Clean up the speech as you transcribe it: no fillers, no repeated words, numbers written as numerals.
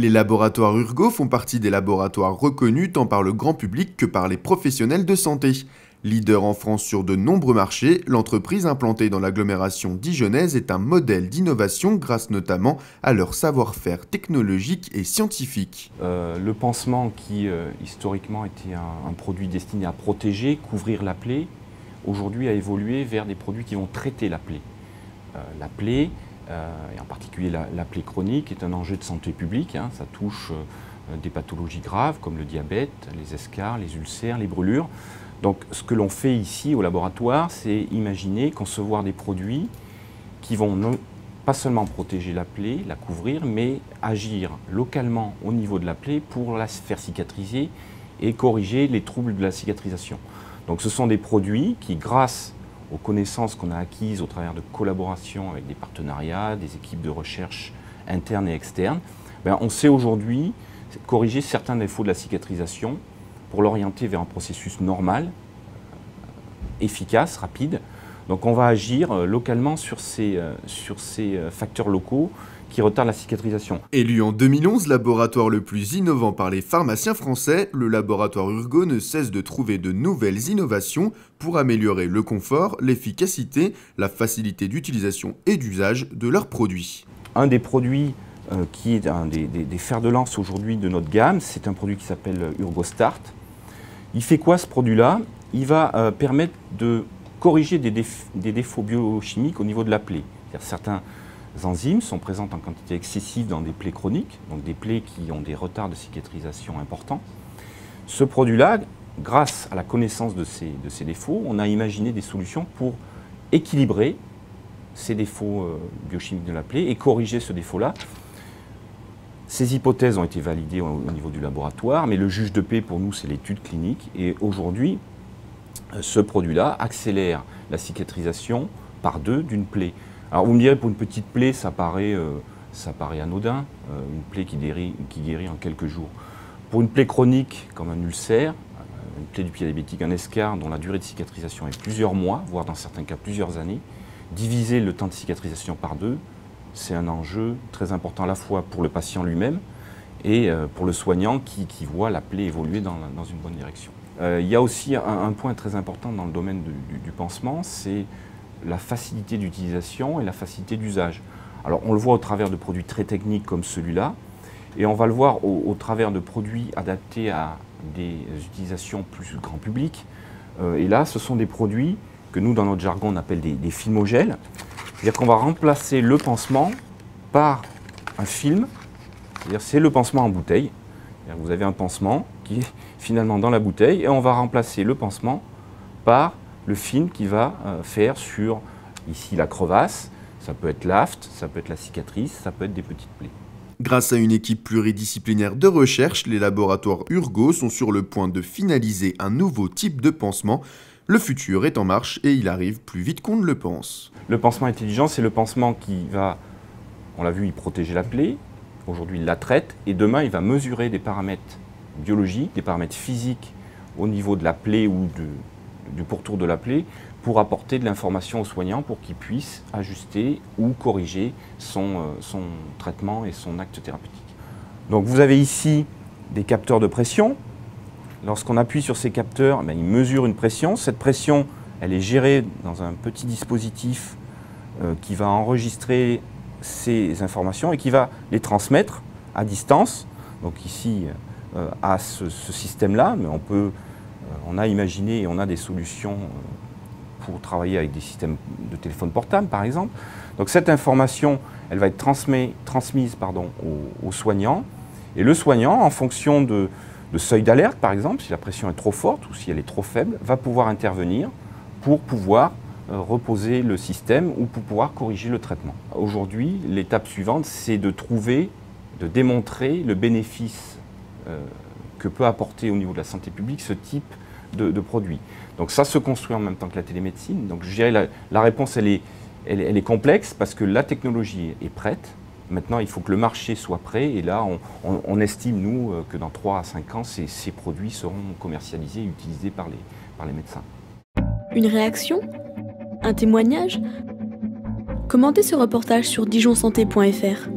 Les laboratoires Urgo font partie des laboratoires reconnus tant par le grand public que par les professionnels de santé. Leader en France sur de nombreux marchés, l'entreprise implantée dans l'agglomération dijonnaise est un modèle d'innovation grâce notamment à leur savoir-faire technologique et scientifique. Le pansement qui historiquement était un produit destiné à protéger, couvrir la plaie, aujourd'hui a évolué vers des produits qui vont traiter la plaie. La plaie, et en particulier la plaie chronique, est un enjeu de santé publique. Ça touche des pathologies graves comme le diabète, les escarres, les ulcères, les brûlures. Donc ce que l'on fait ici au laboratoire, c'est imaginer, concevoir des produits qui vont pas seulement protéger la plaie, la couvrir, mais agir localement au niveau de la plaie pour la faire cicatriser et corriger les troubles de la cicatrisation. Donc ce sont des produits qui, grâce aux connaissances qu'on a acquises au travers de collaborations avec des partenariats, des équipes de recherche internes et externes, on sait aujourd'hui corriger certains défauts de la cicatrisation pour l'orienter vers un processus normal, efficace, rapide. Donc on va agir localement sur ces facteurs locaux qui retardent la cicatrisation. Élu en 2011 laboratoire le plus innovant par les pharmaciens français, le laboratoire Urgo ne cesse de trouver de nouvelles innovations pour améliorer le confort, l'efficacité, la facilité d'utilisation et d'usage de leurs produits. Un des produits qui est un des fers de lance aujourd'hui de notre gamme, c'est un produit qui s'appelle UrgoStart. Il fait quoi ce produit-là? Il va permettre de corriger des défauts biochimiques au niveau de la plaie. Certains enzymes sont présentes en quantité excessive dans des plaies chroniques, donc des plaies qui ont des retards de cicatrisation importants. Ce produit-là, grâce à la connaissance de ces défauts, on a imaginé des solutions pour équilibrer ces défauts biochimiques de la plaie et corriger ce défaut-là. Ces hypothèses ont été validées au niveau du laboratoire, mais le juge de paix pour nous, c'est l'étude clinique. Et aujourd'hui, ce produit-là accélère la cicatrisation par 2 d'une plaie. Alors vous me direz, pour une petite plaie, ça paraît anodin, une plaie qui guérit en quelques jours. Pour une plaie chronique, comme un ulcère, une plaie du pied diabétique, un escarre, dont la durée de cicatrisation est plusieurs mois, voire dans certains cas plusieurs années, diviser le temps de cicatrisation par 2, c'est un enjeu très important à la fois pour le patient lui-même et pour le soignant qui voit la plaie évoluer dans une bonne direction. Il y a aussi un point très important dans le domaine du pansement, c'est la facilité d'utilisation et la facilité d'usage. Alors on le voit au travers de produits très techniques comme celui-là, et on va le voir au travers de produits adaptés à des utilisations plus grand public. Et là, ce sont des produits que nous, dans notre jargon, on appelle des filmogèles. C'est-à-dire qu'on va remplacer le pansement par un film, c'est-à-dire c'est le pansement en bouteille. Vous avez un pansement qui est finalement dans la bouteille et on va remplacer le pansement par le film qui va faire sur, ici, la crevasse, ça peut être l'aft, ça peut être la cicatrice, ça peut être des petites plaies. Grâce à une équipe pluridisciplinaire de recherche, les laboratoires Urgo sont sur le point de finaliser un nouveau type de pansement. Le futur est en marche et il arrive plus vite qu'on ne le pense. Le pansement intelligent, c'est le pansement qui va, on l'a vu, il protège la plaie. Aujourd'hui, il la traite et demain, il va mesurer des paramètres biologiques, des paramètres physiques au niveau de la plaie ou du pourtour de la plaie pour apporter de l'information au soignant pour qu'il puisse ajuster ou corriger son traitement et son acte thérapeutique. Donc vous avez ici des capteurs de pression. Lorsqu'on appuie sur ces capteurs, ils mesurent une pression. Cette pression, elle est gérée dans un petit dispositif qui va enregistrer ces informations et qui va les transmettre à distance. Donc ici, à ce système-là, mais on a imaginé et on a des solutions pour travailler avec des systèmes de téléphone portable, par exemple. Donc cette information, elle va être transmise au soignant. Et le soignant, en fonction de seuil d'alerte, par exemple, si la pression est trop forte ou si elle est trop faible, va pouvoir intervenir pour pouvoir reposer le système ou pour pouvoir corriger le traitement. Aujourd'hui, l'étape suivante, c'est de démontrer le bénéfice que peut apporter au niveau de la santé publique ce type de produit. Donc ça se construit en même temps que la télémédecine. Donc je dirais la réponse, elle est complexe parce que la technologie est prête. Maintenant, il faut que le marché soit prêt et là, on estime, nous, que dans 3 à 5 ans, ces produits seront commercialisés et utilisés par les médecins. Une réaction? Un témoignage? Commentez ce reportage sur dijonsanté.fr.